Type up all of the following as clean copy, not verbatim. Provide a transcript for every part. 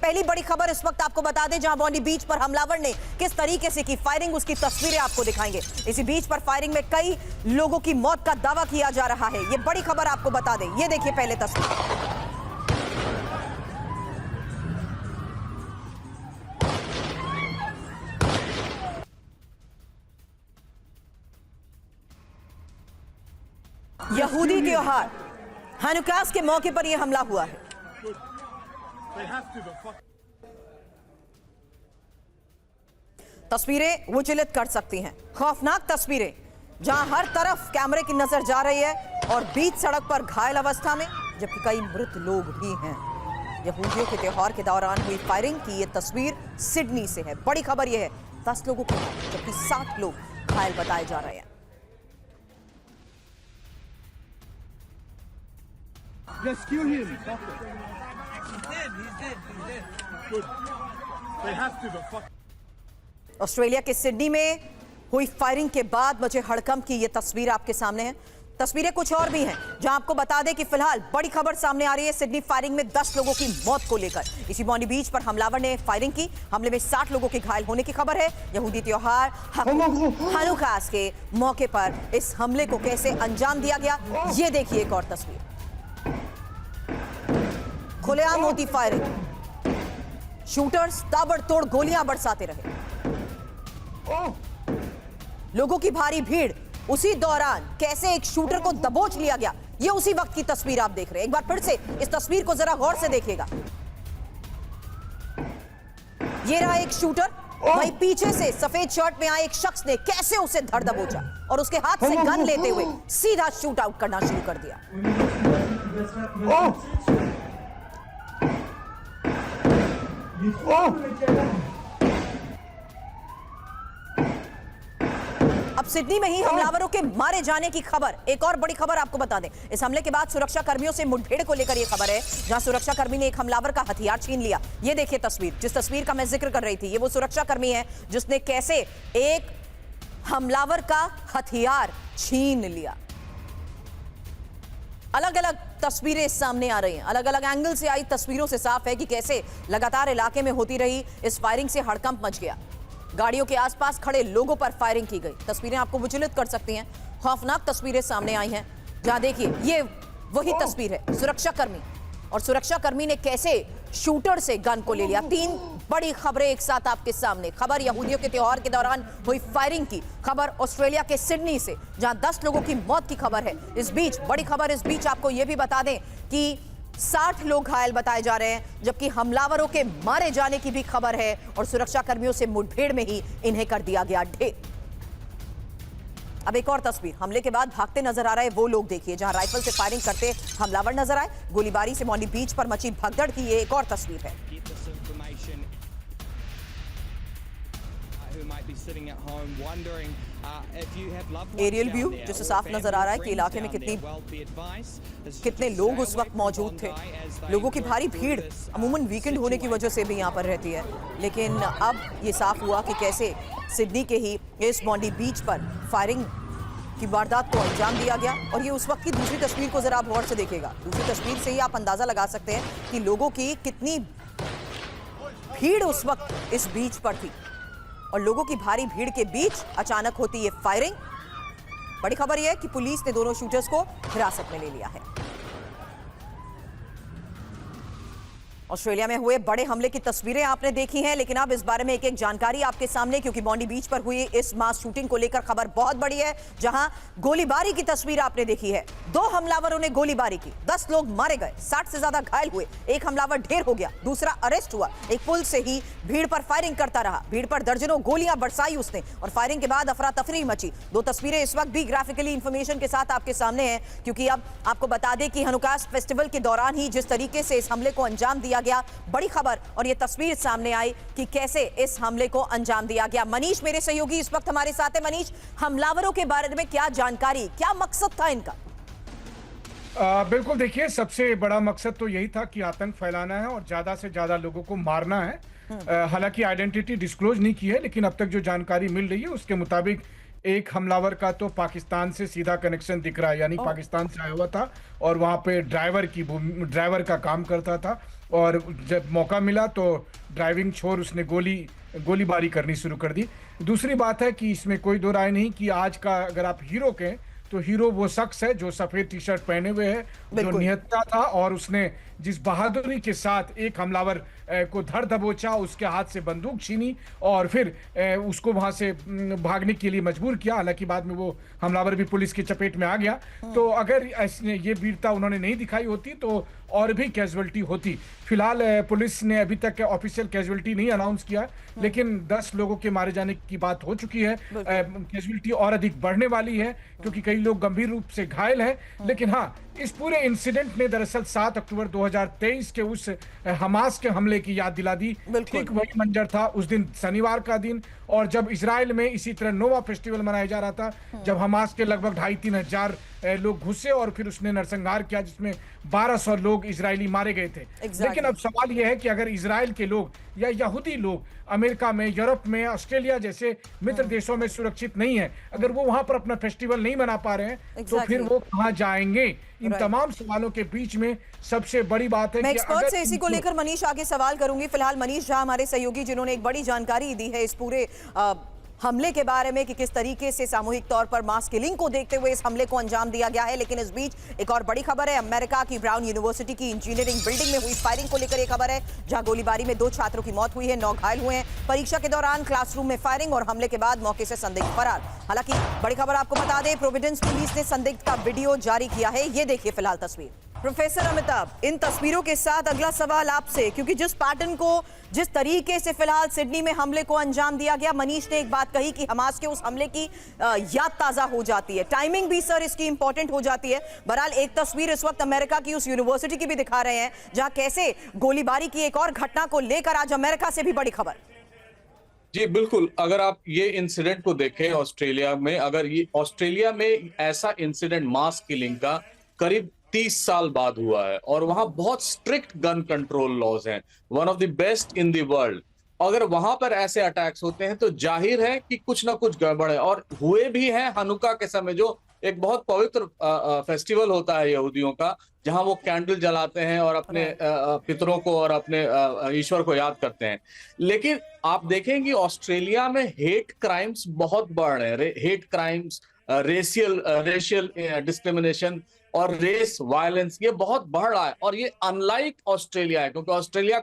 पहली बड़ी खबर इस वक्त आपको बता दें, जहां बॉन्डी बीच पर हमलावर ने किस तरीके से की फायरिंग, उसकी तस्वीरें आपको दिखाएंगे। इसी बीच पर फायरिंग में कई लोगों की मौत का दावा किया जा रहा है। ये बड़ी खबर आपको बता दें, ये देखिए पहले तस्वीर। यहूदी त्योहार हनुकास के मौके पर यह हमला हुआ है। तस्वीरें विचलित कर सकती हैं, खौफनाक तस्वीरें, जहां हर तरफ कैमरे की नजर जा रही है और बीच सड़क पर घायल अवस्था में जबकि कई मृत लोग भी हैं। यहूदियों के त्योहार के दौरान हुई फायरिंग की यह तस्वीर सिडनी से है। बड़ी खबर यह है, 10 लोगों की मौत जबकि 60 लोग घायल बताए जा रहे हैं। Rescue him. He's dead. Good. They have to, but fuck. Australia के सिडनी में हुई फायरिंग के बाद मचे हड़कंप की यह तस्वीर आपके सामने है। तस्वीरें कुछ और भी हैं, जहां आपको बता दें कि फिलहाल बड़ी खबर सामने आ रही है सिडनी फायरिंग में 10 लोगों की मौत को लेकर। इसी बॉन्डी बीच पर हमलावर ने फायरिंग की, हमले में 60 लोगों के घायल होने की खबर है। यहूदी त्योहार हनुकास के मौके पर इस हमले को कैसे अंजाम दिया गया, ये देखिए एक और तस्वीर। खुलेआम होती फायरिंग, शूटर्स ताबड़तोड़ गोलियां बरसाते रहे, लोगों की भारी भीड़। उसी दौरान कैसे एक शूटर को दबोच लिया गया, यह उसी वक्त की तस्वीर आप देख रहे हैं। एक बार फिर से इस तस्वीर को जरा गौर से देखिएगा। यह रहा एक शूटर, वहीं पीछे से सफेद शर्ट में आए एक शख्स ने कैसे उसे धड़ दबोचा और उसके हाथ से गन लेते हुए सीधा शूट आउट करना शुरू कर दिया। अब सिडनी में ही हमलावरों के मारे जाने की खबर। एक और बड़ी खबर आपको बता दें, इस हमले के बाद सुरक्षा कर्मियों से मुठभेड़ को लेकर यह खबर है, जहां सुरक्षा कर्मी ने एक हमलावर का हथियार छीन लिया। यह देखिए तस्वीर, जिस तस्वीर का मैं जिक्र कर रही थी, ये वो सुरक्षा कर्मी है जिसने कैसे एक हमलावर का हथियार छीन लिया। अलग अलग तस्वीरें सामने आ रही हैं, अलग अलग एंगल से आई तस्वीरों से साफ है कि कैसे लगातार इलाके में होती रही इस फायरिंग से हड़कंप मच गया। गाड़ियों के आसपास खड़े लोगों पर फायरिंग की गई। तस्वीरें आपको विचलित कर सकती हैं, खौफनाक तस्वीरें सामने आई हैं, जहां देखिए ये वही तस्वीर है, सुरक्षाकर्मी, और सुरक्षाकर्मी ने कैसे शूटर से गन को ले लिया। 3 बड़ी खबरें एक साथ आपके सामने। खबर यहूदियों के त्योहार के दौरान हुई फायरिंग की, खबर ऑस्ट्रेलिया के सिडनी से जहां 10 लोगों की मौत की खबर है। इस बीच बड़ी खबर, इस बीच आपको यह भी बता दें कि 60 लोग घायल बताए जा रहे हैं, जबकि हमलावरों के मारे जाने की भी खबर है और सुरक्षा कर्मियों से मुठभेड़ में ही इन्हें कर दिया गया ढेर। अब एक और तस्वीर, हमले के बाद भागते नजर आ रहे वो लोग देखिए, जहां राइफल से फायरिंग करते हमलावर नजर आए। गोलीबारी से बॉन्डी बीच पर मची भगदड़ की ये एक और तस्वीर है। एरियल व्यू जिससे साफ नजर आ रहा है कि इलाके में कितने लोग उस वक्त मौजूद थे। लोगों की भारी भीड़ अमूमन वीकेंड होने की वजह से भी यहां पर रहती है, लेकिन अब ये साफ हुआ कि कैसे सिडनी के ही इस बॉन्डी बीच पर फायरिंग की वारदात को अंजाम दिया गया। और ये उस वक्त की दूसरी तस्वीर को जरा आप गौर से देखिएगा। दूसरी तस्वीर से ही आप अंदाजा लगा सकते हैं कि लोगों की कितनी भीड़ उस वक्त इस बीच पर थी, और लोगों की भारी भीड़ के बीच अचानक होती ये फायरिंग। बड़ी खबर यह है कि पुलिस ने दोनों शूटर्स को हिरासत में ले लिया है। ऑस्ट्रेलिया में हुए बड़े हमले की तस्वीरें आपने देखी हैं, लेकिन अब इस बारे में एक एक जानकारी आपके सामने, क्योंकि बॉन्डी बीच पर हुई इस मास शूटिंग को लेकर खबर बहुत बड़ी है, जहां गोलीबारी की तस्वीर आपने देखी है। 2 हमलावरों ने गोलीबारी की, 10 लोग मारे गए, 60 से ज्यादा घायल हुए, एक हमलावर ढेर हो गया, दूसरा अरेस्ट हुआ। एक पुल से ही भीड़ पर फायरिंग करता रहा, भीड़ पर दर्जनों गोलियां बरसाई उसने, और फायरिंग के बाद अफरा तफरी मची। 2 तस्वीरें इस वक्त भी ग्राफिकली इंफॉर्मेशन के साथ आपके सामने है, क्योंकि अब आपको बता दें कि हनुकास फेस्टिवल के दौरान ही जिस तरीके से इस हमले को अंजाम दिया गया, बड़ी खबर और यह तस्वीर सामने आई कि कैसे इस हमले को अंजाम दिया गया। मनीष मेरे सहयोगी इस वक्त हमारे साथ है। मनीष, हमलावरों के बारे में क्या जानकारी, क्या मकसद था इनका? बिल्कुल, देखिए सबसे बड़ा मकसद तो यही था कि आतंक फैलाना है और ज्यादा से ज्यादा लोगों को मारना है। हालांकि आइडेंटिटी डिस्क्लोज नहीं की है, लेकिन अब तक जो जानकारी मिल रही है उसके मुताबिक एक हमलावर का तो पाकिस्तान से सीधा कनेक्शन दिख रहा है, यानी पाकिस्तान से आया हुआ था और वहां पे ड्राइवर का काम करता था। और जब मौका मिला तो ड्राइविंग छोड़ उसने गोलीबारी करनी शुरू कर दी। दूसरी बात है कि इसमें कोई दो राय नहीं कि आज का अगर आप हीरो कहें तो हीरो वो शख्स है जो सफेद टी शर्ट पहने हुए है, जो निहत्था था और उसने जिस बहादुरी के साथ एक हमलावर को धर दबोचा, उसके हाथ से बंदूक छीनी और फिर उसको वहां से भागने के लिए मजबूर किया। हालांकि बाद में वो हमलावर भी पुलिस की चपेट में आ गया। तो अगर ये वीरता उन्होंने नहीं दिखाई होती तो और भी कैजुअलिटी होती। फिलहाल पुलिस ने अभी तक ऑफिशियल कैजुअलिटी नहीं अनाउंस किया, लेकिन 10 लोगों के मारे जाने की बात हो चुकी है। कैजुअलिटी और अधिक बढ़ने वाली है क्योंकि कई लोग गंभीर रूप से घायल हैं। लेकिन हाँ, इस पूरे इंसिडेंट ने दरअसल 7 अक्टूबर 2023 के उस हमास के हमले की याद दिला दी। ठीक वही मंजर था उस दिन, शनिवार का दिन, और जब इजराइल में इसी तरह नोवा फेस्टिवल मनाया जा रहा था, जब हमास के लगभग 2,5-3 हजार लोग घुसे और फिर उसने नरसंहार किया जिसमें 1200 लोग इजरायली मारे गए थे। लेकिन अब सवाल यह है कि अगर इजराइल के लोग या यहूदी लोग अमेरिका में, यूरोप में, ऑस्ट्रेलिया जैसे मित्र देशों में सुरक्षित नहीं है, अगर वो वहां पर अपना फेस्टिवल नहीं मना पा रहे हैं तो फिर वो कहां जाएंगे? इन तमाम सवालों के बीच में सबसे बड़ी बात है मैं कि एक्सपर्ट से इसी को लेकर मनीष आगे सवाल करूंगी। फिलहाल मनीष झा हमारे सहयोगी, जिन्होंने एक बड़ी जानकारी दी है इस पूरे हमले के बारे में कि किस तरीके से सामूहिक तौर पर मास किलिंग को देखते हुए इस हमले को अंजाम दिया गया है। लेकिन इस बीच एक और बड़ी खबर है, अमेरिका की ब्राउन यूनिवर्सिटी की इंजीनियरिंग बिल्डिंग में हुई फायरिंग को लेकर यह खबर है, जहां गोलीबारी में 2 छात्रों की मौत हुई है, 9 घायल हुए हैं। परीक्षा के दौरान क्लासरूम में फायरिंग और हमले के बाद मौके से संदिग्ध फरार। हालांकि बड़ी खबर आपको बता दें, प्रोविडेंस पुलिस ने संदिग्ध का वीडियो जारी किया है। ये देखिए फिलहाल तस्वीर। प्रोफेसर अमिताभ, इन तस्वीरों के साथ अगला सवाल आपसे, क्योंकि जिस पैटर्न को, जिस तरीके से फिलहाल सिडनी में हमले को अंजाम दिया गया, मनीष ने एक बात कही कि हमास के उस हमले की याद ताजा हो जाती है, टाइमिंग भी सर इसकी इंपॉर्टेंट हो जाती है। बहरहाल एक तस्वीर इस वक्त अमेरिका की उस यूनिवर्सिटी की भी दिखा रहे हैं, जहां कैसे गोलीबारी की एक और घटना को लेकर आज अमेरिका से भी बड़ी खबर। जी बिल्कुल, अगर आप ये इंसिडेंट को देखें ऑस्ट्रेलिया में, अगर ये ऑस्ट्रेलिया में ऐसा इंसिडेंट मास किलिंग का करीब 30 साल बाद हुआ है और वहां बहुत स्ट्रिक्ट गन कंट्रोल लॉज हैं, one of the best in the world. अगर वहां पर ऐसे अटैक्स होते हैं तो जाहिर है कि कुछ ना कुछ गड़बड़ है, और हुए भी हैं। हनुका के समय, जो एक बहुत पवित्र फेस्टिवल होता है यहूदियों का, जहां वो कैंडल जलाते हैं और अपने पितरों को और अपने ईश्वर को याद करते हैं। लेकिन आप देखेंगे ऑस्ट्रेलिया में हेट क्राइम्स बहुत बढ़ रहे हैं, हेट क्राइम्स, रेशियल डिस्क्रिमिनेशन और रेस वायलेंस, ये बहुत बढ़ रहा है। और ये अनलाइक ऑस्ट्रेलिया है, क्योंकि ऑस्ट्रेलिया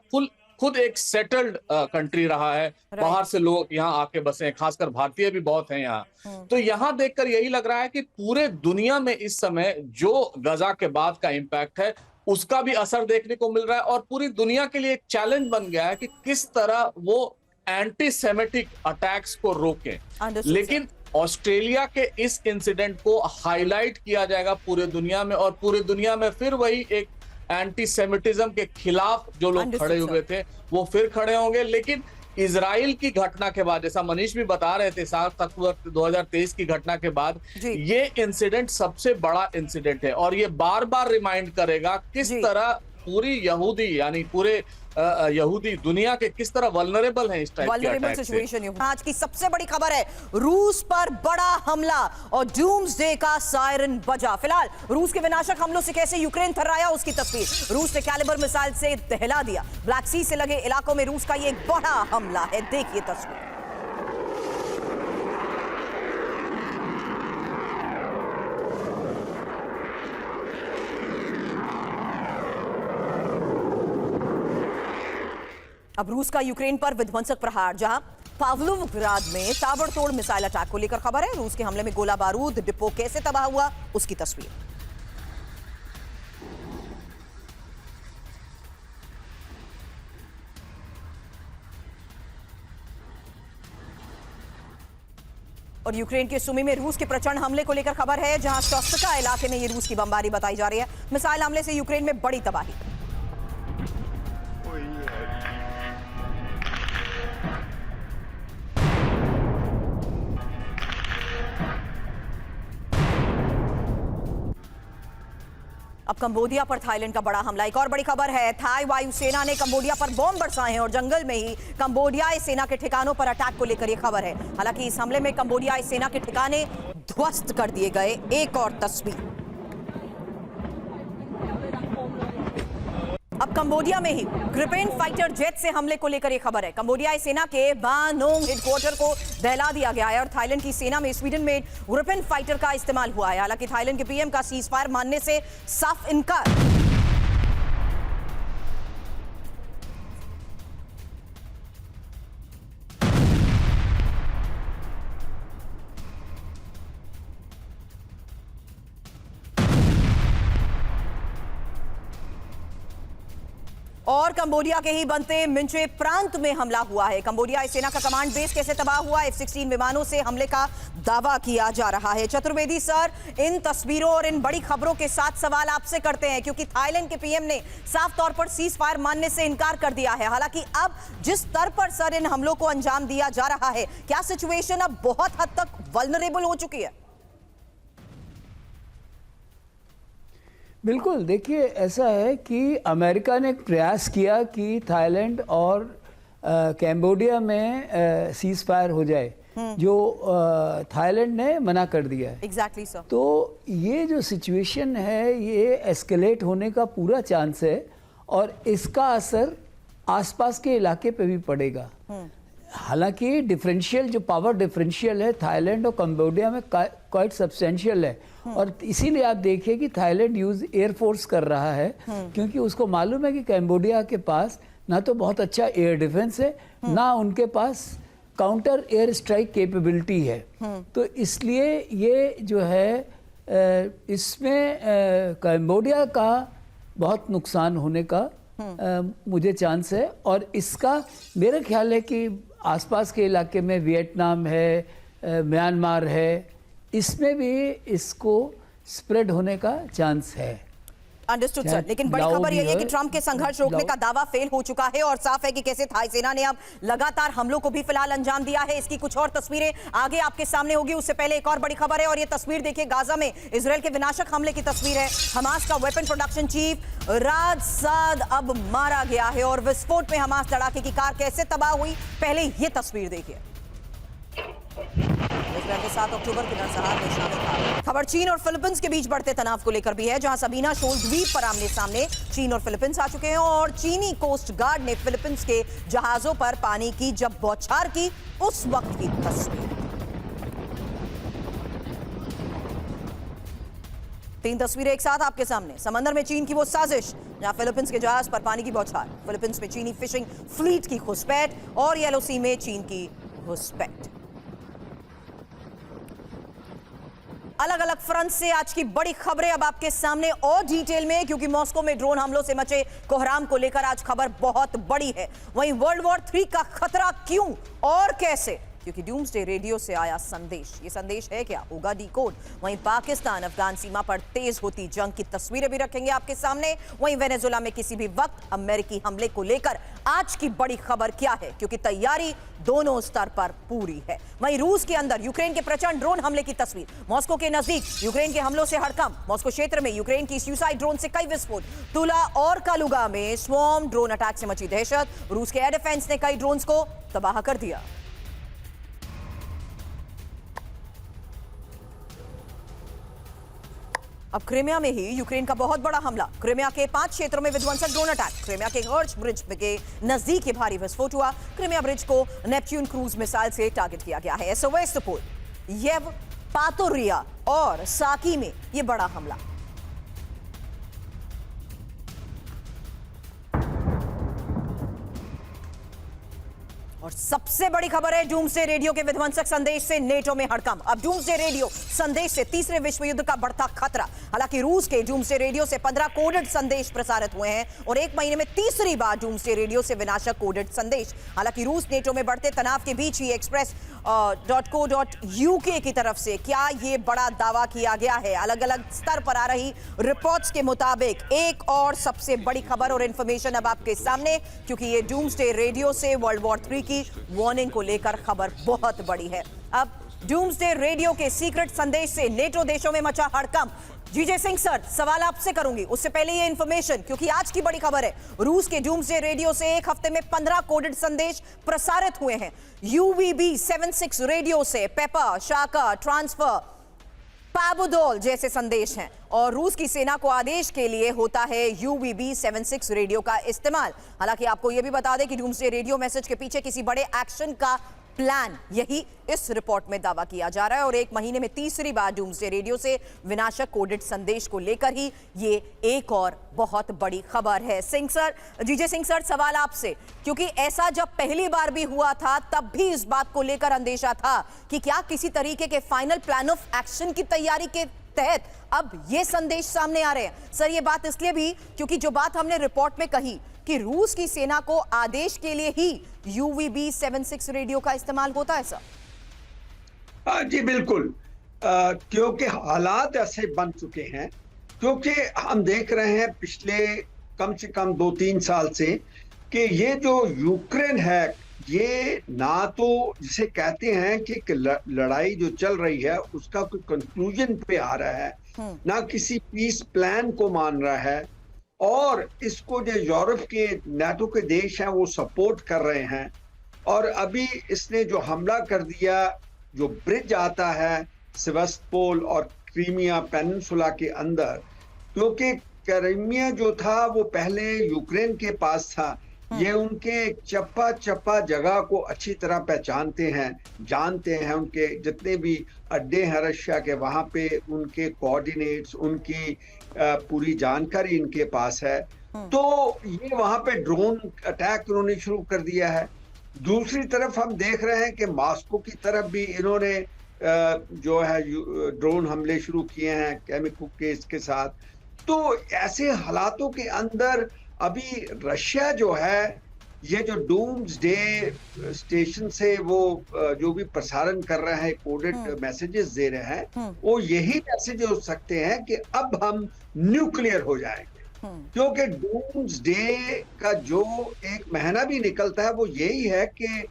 खुद एक सेटल्ड कंट्री रहा है, बाहर से लोग यहाँ आके बसे हैं, खासकर भारतीय भी बहुत हैं यहाँ। तो यहाँ देखकर यही लग रहा है कि पूरे दुनिया में इस समय जो गजा के बाद का इम्पैक्ट है उसका भी असर देखने को मिल रहा है, और पूरी दुनिया के लिए एक चैलेंज बन गया है कि किस तरह वो एंटी सेमेटिक अटैक्स को रोके। लेकिन ऑस्ट्रेलिया के इस इंसिडेंट को हाईलाइट किया जाएगा पूरे दुनिया में, और पूरे दुनिया में फिर वही एक एंटी सेमिटिज्म के खिलाफ जो लोग खड़े हुए थे वो फिर खड़े होंगे। लेकिन इजराइल की घटना के बाद, जैसा मनीष भी बता रहे थे, 7 अक्टूबर 2023 की घटना के बाद ये इंसिडेंट सबसे बड़ा इंसिडेंट है, और ये बार बार रिमाइंड करेगा किस तरह पूरी यहूदी, यानी पूरे यहूदी दुनिया के किस तरह वल्नरेबल हैं इस टाइप के अटैक से। आज की सबसे बड़ी खबर है, रूस पर बड़ा हमला और डूम्सडे का सायरन बजा। फिलहाल रूस के विनाशक हमलों से कैसे यूक्रेन थर्राया, उसकी तस्वीर। रूस ने कैलिबर मिसाइल से दहला दिया ब्लैक सी से लगे इलाकों में रूस का ये एक बड़ा हमला है, देखिए तस्वीर। अब रूस का यूक्रेन पर विध्वंसक प्रहार, जहां पावलोवग्राद में ताबड़तोड़ मिसाइल अटैक को लेकर खबर है। रूस के हमले में गोला बारूद डिपो कैसे तबाह हुआ, उसकी तस्वीर। और यूक्रेन के सुमी में रूस के प्रचंड हमले को लेकर खबर है, जहां शोस्टका इलाके में ये रूस की बमबारी बताई जा रही है। मिसाइल हमले से यूक्रेन में बड़ी तबाही। अब कंबोडिया पर थाईलैंड का बड़ा हमला। एक और बड़ी खबर है, थाई वायुसेना ने कंबोडिया पर बॉम्ब बरसाए हैं और जंगल में ही कंबोडियाई सेना के ठिकानों पर अटैक को लेकर यह खबर है। हालांकि इस हमले में कंबोडियाई सेना के ठिकाने ध्वस्त कर दिए गए। एक और तस्वीर। अब कंबोडिया में ही ग्रिपेन फाइटर जेट से हमले को लेकर यह खबर है। कंबोडियाई सेना के बानोंग हेडक्वार्टर को दहला दिया गया है और थाईलैंड की सेना में स्वीडन में ग्रिपेन फाइटर का इस्तेमाल हुआ है। हालांकि थाईलैंड के पीएम का सीज फायर मानने से साफ इनकार। और कंबोडिया के ही बनते मिंचे प्रांत में हमला हुआ है। कंबोडियाई सेना का कमांड बेस कैसे तबाह हुआ, F-16 विमानों से हमले का दावा किया जा रहा है। चतुर्वेदी सर, इन तस्वीरों और इन बड़ी खबरों के साथ सवाल आपसे करते हैं, क्योंकि थाईलैंड के पीएम ने साफ तौर पर सीज फायर मानने से इनकार कर दिया है। हालांकि अब जिस स्तर पर सर इन हमलों को अंजाम दिया जा रहा है, क्या सिचुएशन अब बहुत हद तक वल्नरेबल हो चुकी है? बिल्कुल, देखिए ऐसा है कि अमेरिका ने एक प्रयास किया कि थाईलैंड और कैम्बोडिया में सीज फायर हो जाए, जो थाईलैंड ने मना कर दिया है। Exactly sir. तो ये जो सिचुएशन है ये एस्केलेट होने का पूरा चांस है और इसका असर आसपास के इलाके पे भी पड़ेगा। हालांकि डिफरेंशियल जो पावर डिफरेंशियल है थाईलैंड और कंबोडिया में क्वाइट सब्सटेंशियल है और इसीलिए आप देखिए कि थाईलैंड यूज एयरफोर्स कर रहा है, क्योंकि उसको मालूम है कि कैम्बोडिया के पास ना तो बहुत अच्छा एयर डिफेंस है, ना उनके पास काउंटर एयर स्ट्राइक कैपेबिलिटी है। तो इसलिए ये जो है इसमें कैम्बोडिया का बहुत नुकसान होने का मुझे चांस है और इसका मेरा ख्याल है कि आसपास के इलाके में वियतनाम है, म्यांमार है, इसमें भी इसको स्प्रेड होने का चांस है। अंडरस्टूड सर, लेकिन बड़ी खबर यह है कि ट्रंप के संघर्ष रोकने का दावा फेल हो चुका है और साफ है कि कैसे थाई सेना ने अब लगातार हमलों को भी फिलहाल अंजाम दिया है। इसकी कुछ और तस्वीरें आगे आपके सामने होगी, उससे पहले एक और बड़ी खबर है और ये तस्वीर देखिए, गाजा में इजराइल के विनाशक हमले की तस्वीर है। हमास का वेपन प्रोडक्शन चीफ राज साद अब मारा गया है और विस्फोट में हमास लड़ाके की कार कैसे तबाह हुई, पहले ये तस्वीर देखिए। इजराइल के 7 अक्टूबर के नरसंहार में शामिल था। खबर चीन और फिलीपींस के बीच बढ़ते तनाव को लेकर भी है, जहां सबीना शोल द्वीप पर आमने सामने चीन और फिलीपींस आ चुके हैं और चीनी कोस्ट गार्ड ने फिलीपींस के जहाजों पर पानी की जब बौछार की, उस वक्त की तस्वीर। 3 तस्वीरें एक साथ आपके सामने। समंदर में चीन की वो साजिश जहां फिलीपींस के जहाज पर पानी की बौछार, फिलीपींस में चीनी फिशिंग फ्लीट की घुसपैठ और येलो सी में चीन की घुसपैठ। अलग अलग फ्रंट से आज की बड़ी खबरें अब आपके सामने और डिटेल में, क्योंकि मॉस्को में ड्रोन हमलों से मचे कोहराम को लेकर आज खबर बहुत बड़ी है। वहीं वर्ल्ड वॉर 3 का खतरा क्यों और कैसे, क्योंकि डूम्सडे रेडियो से आया संदेश। ये संदेश है क्या, होगा डिकोड। वहीं पाकिस्तान अफगान सीमा पर तेज होती जंग की तस्वीरें भी रखेंगे आपके सामने। वहीं वेनेजुएला में किसी भी वक्त अमेरिकी हमले को लेकर आज की बड़ी खबर क्या है, क्योंकि तैयारी दोनों स्तर पर पूरी है। वहीं रूस के अंदर यूक्रेन के प्रचंड ड्रोन हमले की तस्वीर, मॉस्को के नजदीक यूक्रेन के हमलों से हड़कंप, मॉस्को क्षेत्र में यूक्रेन की सुसाइड ड्रोन से कई विस्फोट, तुला और कालुगा में स्वॉर्म ड्रोन अटैक से मची दहशत, रूस के एयर डिफेंस ने कई ड्रोन्स को तबाह कर दिया। अब क्रीमिया में ही यूक्रेन का बहुत बड़ा हमला, क्रीमिया के 5 क्षेत्रों में विध्वंसक ड्रोन अटैक, क्रीमिया के हर्च ब्रिज के नजदीक भारी विस्फोट हुआ, क्रीमिया ब्रिज को नेपच्यून क्रूज मिसाइल से टारगेट किया गया है। सेवास्तोपोल, येवपातोरिया और साकी में यह बड़ा हमला। और सबसे बड़ी खबर है डूम्सडे रेडियो के विध्वंसक संदेश से नेटो में हड़कंप। अब डूम्सडे रेडियो संदेश से तीसरे विश्व युद्ध का बढ़ता खतरा। हालांकि रूस के डूम्सडे रेडियो से 15 कोडेड संदेश प्रसारित हुए हैं और एक महीने में तीसरी बार डूम्सडे रेडियो से विनाशक कोडेड संदेश। हालांकि रूस नेटो में बढ़ते तनाव के बीच ही express.co.uk की तरफ से क्या ये बड़ा दावा किया गया है। अलग अलग स्तर पर आ रही रिपोर्ट्स के मुताबिक एक और सबसे बड़ी खबर और इंफॉर्मेशन अब आपके सामने, क्योंकि ये डूम्सडे रेडियो से वर्ल्ड वॉर 3 की वार्निंग को लेकर खबर बहुत बड़ी है। अब डूम्सडे रेडियो के सीक्रेट संदेश से नेटो देशों में मचा हड़कंप। जीजे सिंह सर, सवाल आपसे करूंगी, उससे पहले ये इंफॉर्मेशन, क्योंकि आज की बड़ी खबर है रूस के डूम्सडे रेडियो से एक हफ्ते में 15 कोडेड संदेश प्रसारित हुए हैं। UVB-76 रेडियो से पेपर, शाका, ट्रांसफर, पाबुदोल जैसे संदेश हैं और रूस की सेना को आदेश के लिए होता है UVB 76 रेडियो का इस्तेमाल। हालांकि आपको यह भी बता दें कि डूम्सडे रेडियो मैसेज के पीछे किसी बड़े एक्शन का प्लान यही इस रिपोर्ट में दावा किया जा रहा है और एक महीने में तीसरी बार डूम्सडे रेडियो से विनाशक कोडेड संदेश को लेकर ही ये एक और बहुत बड़ी खबर है। सिंह सर, जीजे सिंह सर, सवाल आपसे, क्योंकि ऐसा जब पहली बार भी हुआ था तब भी इस बात को लेकर अंदेशा था कि क्या किसी तरीके के फाइनल प्लान ऑफ एक्शन की तैयारी के तहत अब ये संदेश सामने आ रहे हैं। सर, ये बात इसलिए भी क्योंकि जो बात हमने रिपोर्ट में कही कि रूस की सेना को आदेश के लिए ही UVB 76 रेडियो का इस्तेमाल होता है सर। जी बिल्कुल, क्योंकि हालात ऐसे बन चुके हैं, क्योंकि हम देख रहे हैं पिछले कम से कम 2-3 साल से कि ये जो यूक्रेन है ये ना तो जिसे कहते हैं कि लड़ाई जो चल रही है उसका कोई कंक्लूजन पे आ रहा है, ना किसी पीस प्लान को मान रहा है, और इसको जो यूरोप के नाटो के देश हैं वो सपोर्ट कर रहे हैं। और अभी इसने जो हमला कर दिया, जो ब्रिज आता है सेवास्टोपोल और क्रीमिया पेनिनसुला के अंदर, क्योंकि क्रीमिया जो था वो पहले यूक्रेन के पास था, ये उनके चप्पा चप्पा जगह को अच्छी तरह पहचानते हैं, जानते हैं, उनके जितने भी अड्डे हैं रशिया के वहाँ पे उनके कोऑर्डिनेट्स, उनकी पूरी जानकारी इनके पास है। तो ये वहाँ पे ड्रोन अटैक उन्होंने शुरू कर दिया है। दूसरी तरफ हम देख रहे हैं कि मॉस्को की तरफ भी इन्होंने जो है ड्रोन हमले शुरू किए हैं केमिकल केस के साथ। तो ऐसे हालातों के अंदर अभी रशिया जो है, ये जो डूम्सडे स्टेशन से वो जो भी प्रसारण कर रहे हैं, कोडेड मैसेजेस दे रहे हैं, वो यही मैसेज हो सकते हैं कि अब हम न्यूक्लियर हो जाएंगे, क्योंकि डूम्सडे का जो एक महीना भी निकलता है वो यही है कि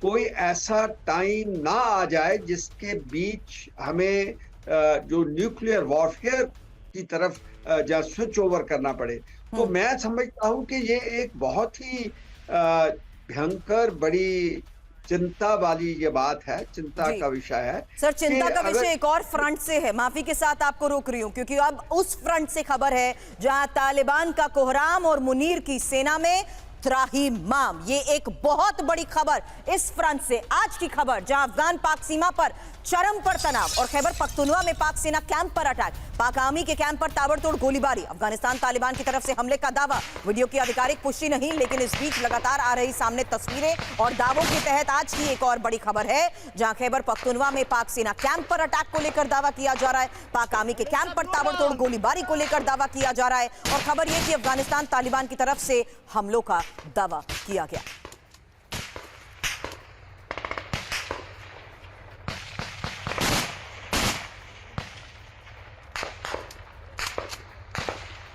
कोई ऐसा टाइम ना आ जाए जिसके बीच हमें जो न्यूक्लियर वॉरफेयर की तरफ जा स्विच ओवर करना पड़े। तो मैं समझता हूं कि ये एक बहुत ही भयंकर बड़ी चिंता वाली ये बात है, चिंता का विषय है। सर, चिंता का विषय एक और फ्रंट से है, माफी के साथ आपको रोक रही हूं क्योंकि अब उस फ्रंट से खबर है जहां तालिबान का कोहराम और मुनीर की सेना में त्राहिमाम। ये एक बहुत बड़ी खबर इस फ्रंट से, आज की खबर जहां अफगान पाक सीमा पर चरम पर तनाव और खैबर पख्तूनवा में पाक सेना कैंप पर अटैक, पाक आर्मी के कैंप पर ताबड़तोड़ गोलीबारी, अफगानिस्तान तालिबान की तरफ से हमले का दावा। वीडियो की आधिकारिक पुष्टि नहीं, लेकिन इस बीच लगातार आ रही सामने तस्वीरें और दावों के तहत आज की एक और बड़ी खबर है जहां खैबर पख्तूनवा में पाक सेना कैंप पर अटैक को लेकर दावा किया जा रहा है, पाक आर्मी के कैंप पर ताबड़तोड़ गोलीबारी को लेकर दावा किया जा रहा है और खबर यह कि अफगानिस्तान तालिबान की तरफ से हमलों का दावा किया गया।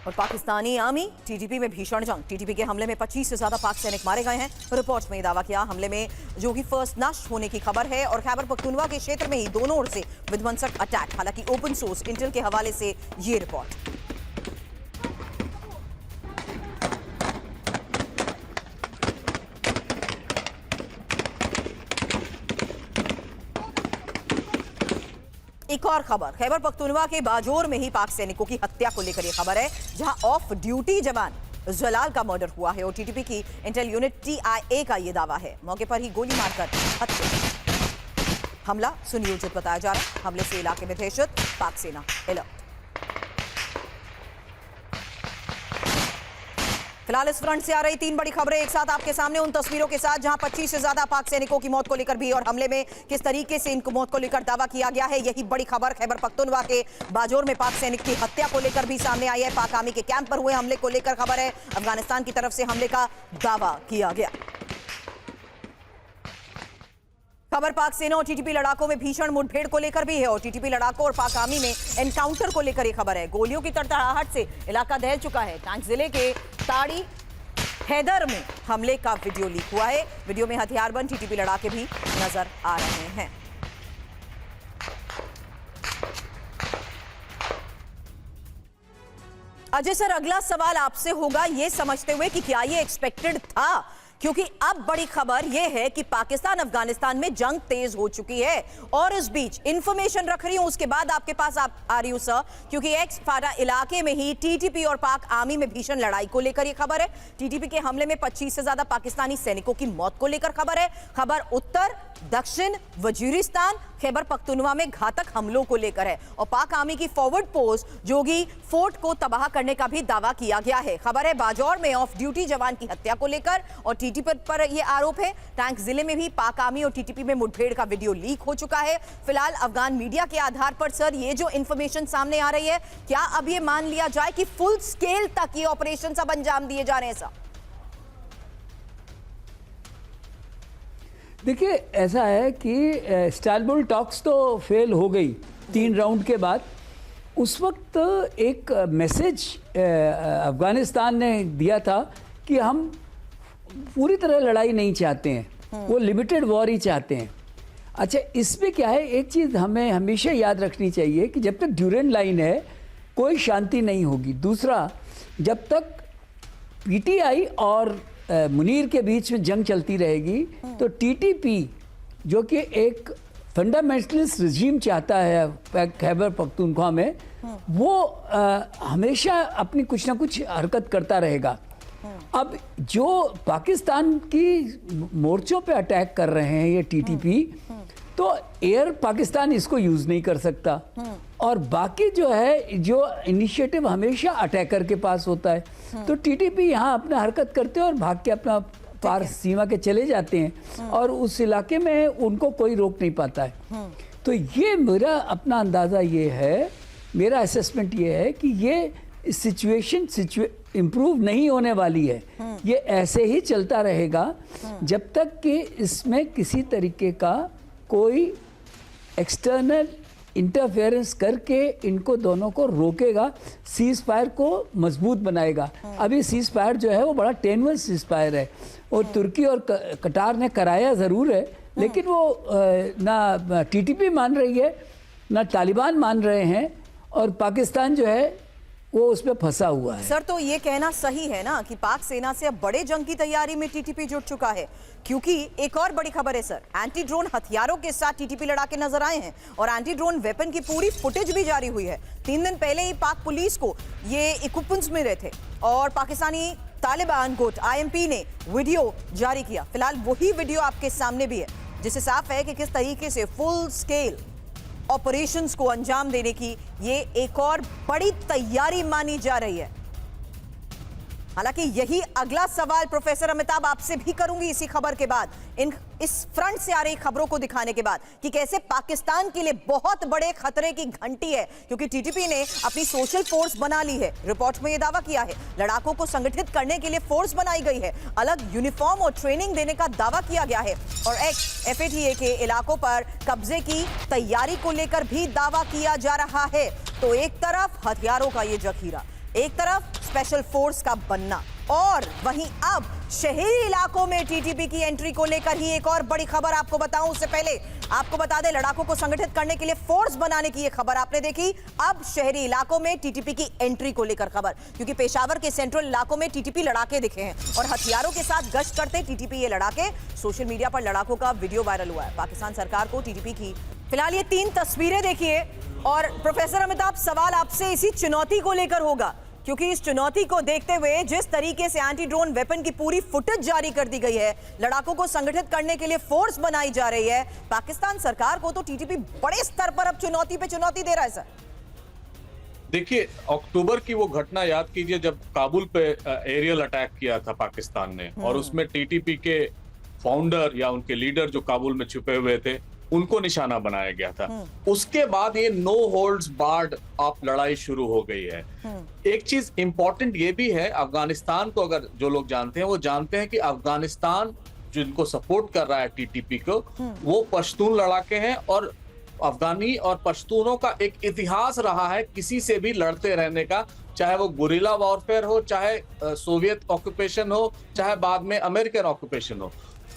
और पाकिस्तानी आर्मी टीटीपी में भीषण जंग, टीटीपी के हमले में 25 से ज्यादा पाक सैनिक मारे गए हैं। रिपोर्ट्स में दावा किया हमले में जो कि फर्स्ट नष्ट होने की खबर है और खैबर पख्तूनवा के क्षेत्र में ही दोनों ओर से विध्वंसक अटैक। हालांकि ओपन सोर्स इंटेल के हवाले से ये रिपोर्ट। एक और खबर, खैबर पख्तूनवा के बाजोर में ही पाक सैनिकों की हत्या को लेकर यह खबर है जहां ऑफ ड्यूटी जवान जलाल का मर्डर हुआ है और टीटीपी की इंटेल यूनिट TIA का यह दावा है मौके पर ही गोली मारकर हत्या। हमला सुनियोजित बताया जा रहा है, हमले से इलाके में दहशत, पाक सेना अलर्ट। फिलहाल इस फ्रंट से आ रही 3 बड़ी खबरें एक साथ आपके सामने, उन तस्वीरों के साथ जहां 25 से ज्यादा पाक सैनिकों की मौत को लेकर भी और हमले में किस तरीके से इनको मौत को लेकर दावा किया गया है। यही बड़ी खबर खैबर पख्तूनवा के बाजोर में पाक सैनिक की हत्या को लेकर भी सामने आई है। पाक आर्मी के कैंप पर हुए हमले को लेकर खबर है, अफगानिस्तान की तरफ से हमले का दावा किया गया। खबर पाक सेना और टीटीपी लड़ाकों में भीषण मुठभेड़ को लेकर भी है और टीटीपी लड़ाकों और पाक आर्मी में एनकाउंटर को लेकर यह खबर है। गोलियों की तड़तड़ाहट से इलाका दहल चुका है। टांग जिले के ताड़ी हैदर में हमले का वीडियो लीक हुआ है। वीडियो में हथियारबंद टीटीपी लड़ाके भी नजर आ रहे हैं। अजय सर, अगला सवाल आपसे होगा ये समझते हुए कि क्या ये एक्सपेक्टेड था क्योंकि अब बड़ी खबर यह है कि पाकिस्तान अफगानिस्तान में जंग तेज हो चुकी है। और इस बीच इंफॉर्मेशन रख रही हूं, उसके बाद आपके पास आ रही हूं सर, क्योंकि एक्स फाटा इलाके में ही टीटीपी और पाक आर्मी में भीषण लड़ाई को लेकर यह खबर है। टीटीपी के हमले में 25 से ज्यादा पाकिस्तानी सैनिकों की मौत को लेकर खबर है। खबर उत्तर, दक्षिण, वजीरिस्तान, खैबर पख्तूनवा में घातक हमलों को लेकर है। और पाक आर्मी की फॉरवर्ड पोस्ट जोगी फोर्ट को तबाह करने का भी दावा किया गया है। खबर है बाजौर में ऑफ ड्यूटी जवान की हत्या को लेकर, और टीटीपी पर यह आरोप है। टैंक जिले में भी पाक आर्मी और टीटीपी में मुठभेड़ का वीडियो लीक हो चुका है। फिलहाल अफगान मीडिया के आधार पर सर ये जो इंफॉर्मेशन सामने आ रही है, क्या अब ये मान लिया जाए कि फुल स्केल तक ये ऑपरेशन सब अंजाम दिए जा रहे हैं सर? देखिए, ऐसा है कि इस्तांबुल टॉक्स तो फेल हो गई 3 राउंड के बाद। उस वक्त एक मैसेज अफगानिस्तान ने दिया था कि हम पूरी तरह लड़ाई नहीं चाहते हैं, वो लिमिटेड वॉर ही चाहते हैं। अच्छा, इसमें क्या है, एक चीज़ हमें हमेशा याद रखनी चाहिए कि जब तक ड्यूरेंट लाइन है कोई शांति नहीं होगी। दूसरा, जब तक पीटीआई और मुनीर के बीच में जंग चलती रहेगी तो टीटीपी, जो कि एक फंडामेंटलिस्ट रिजीम चाहता है खैबर पख्तूनख्वा में, वो हमेशा अपनी कुछ ना कुछ हरकत करता रहेगा। अब जो पाकिस्तान की मोर्चों पे अटैक कर रहे हैं ये टीटीपी, तो एयर पाकिस्तान इसको यूज नहीं कर सकता, और बाकी जो है, जो इनिशिएटिव हमेशा अटैकर के पास होता है, तो टीटीपी यहाँ अपना हरकत करते हैं और भाग के अपना पार सीमा के चले जाते हैं, और उस इलाके में उनको कोई रोक नहीं पाता है। तो ये मेरा अपना अंदाज़ा ये है, मेरा असेसमेंट ये है कि ये सिचुएशन इम्प्रूव नहीं होने वाली है। ये ऐसे ही चलता रहेगा जब तक कि इसमें किसी तरीके का कोई एक्सटर्नल इंटरफेरेंस करके इनको दोनों को रोकेगा, सीज फायर को मजबूत बनाएगा। अभी सीज फायर जो है वो बड़ा टेनुअस सीज फायर है, और तुर्की और कतार ने कराया ज़रूर है, लेकिन वो ना टीटीपी मान रही है ना तालिबान मान रहे हैं, और पाकिस्तान जो है वो उसमें फंसा हुआ है। सर, तो ये कहना सही है ना कि पाक सेना से अब बड़े जंग की तैयारी में टीटीपी जुट चुका है? क्योंकि एक और बड़ी खबर है सर, एंटी ड्रोन हथियारों के साथ टीटीपी लड़ाके नजर आए हैं, और एंटी ड्रोन वेपन की पूरी फुटेज भी जारी हुई है। 3 दिन पहले ही पाक पुलिस को ये इक्विपमेंट्स मिले थे, और पाकिस्तानी तालिबान गुट आईएमपी ने वीडियो जारी किया। फिलहाल वही वीडियो आपके सामने भी है, जिससे साफ है कि किस तरीके से फुल स्केल ऑपरेशंस को अंजाम देने की ये एक और बड़ी तैयारी मानी जा रही है। हालांकि यही अगला सवाल प्रोफेसर अमिताभ आपसे भी करूंगी इसी खबर के बाद, इस फ्रंट से आ रही खबरों को दिखाने के बाद, कि कैसे पाकिस्तान के लिए बहुत बड़े खतरे की घंटी है, क्योंकि टीटीपी ने अपनी सोशल फोर्स बना ली है। रिपोर्ट में यह दावा किया है लड़ाकों को संगठित करने के लिए फोर्स बनाई गई है, अलग यूनिफॉर्म और ट्रेनिंग देने का दावा किया गया है, और FATA के इलाकों पर कब्जे की तैयारी को लेकर भी दावा किया जा रहा है। तो एक तरफ हथियारों का ये जखीरा, एक तरफ स्पेशल फोर्स का बनना, और वहीं अब शहरी इलाकों में टीटीपी की एंट्री को लेकर ही एक और बड़ी खबर आपको बताऊं। उससे पहले आपको बता दें, लड़ाकों को संगठित करने के लिए फोर्स बनाने की ये खबर आपने देखी। अब शहरी इलाकों में टीटीपी की एंट्री को लेकर खबर, क्योंकि पेशावर के सेंट्रल इलाकों में टीटीपी लड़ाके दिखे हैं, और हथियारों के साथ गश्त करते टीटीपी ये लड़ाके। सोशल मीडिया पर लड़ाकों का वीडियो वायरल हुआ है। पाकिस्तान सरकार को टीटीपी की फिलहाल ये 3 तस्वीरें देखिए, और प्रोफेसर अमिताभ, सवाल आपसे इसी चुनौती को लेकर होगा, क्योंकि इस चुनौती को देखते हुए जिस तरीके से एंटी ड्रोन वेपन की पूरी फुटेज जारी कर दी गई है, लड़ाकों को संगठित करने के लिए फोर्स बनाई जा रही है, पाकिस्तान सरकार को तो टीटीपी बड़े स्तर पर अब चुनौती पे चुनौती दे रहा है सर। देखिए, अक्टूबर की वो घटना याद कीजिए जब काबुल पे एरियल अटैक किया था पाकिस्तान ने, और उसमें टीटीपी के फाउंडर या उनके लीडर जो काबुल में छुपे हुए थे उनको निशाना बनाया गया था। उसके बाद ये नो होल्ड्स बार्ड आप लड़ाई शुरू हो गई है। एक चीज इंपॉर्टेंट ये भी है, अफगानिस्तान को अगर जो लोग जानते हैं वो जानते हैं कि अफगानिस्तान जिनको सपोर्ट कर रहा है टीटीपी को, वो पश्तून लड़ाके हैं, और अफगानी और पश्तूनों का एक इतिहास रहा है किसी से भी लड़ते रहने का, चाहे वो गुरिल्ला वॉरफेयर हो, चाहे सोवियत ऑक्यूपेशन हो, चाहे बाद में अमेरिकन ऑक्यूपेशन हो।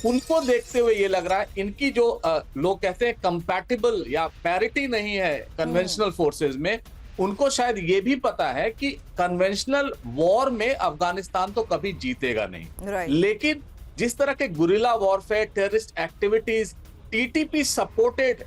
उनको देखते हुए ये लग रहा है इनकी जो लोग कहते हैं कंपैटिबल या पैरिटी नहीं है कन्वेंशनल फोर्सेस में, उनको शायद ये भी पता है कि कन्वेंशनल वॉर में अफगानिस्तान तो कभी जीतेगा नहीं, लेकिन जिस तरह के guerrilla warfare, terrorist activities, TTP supported,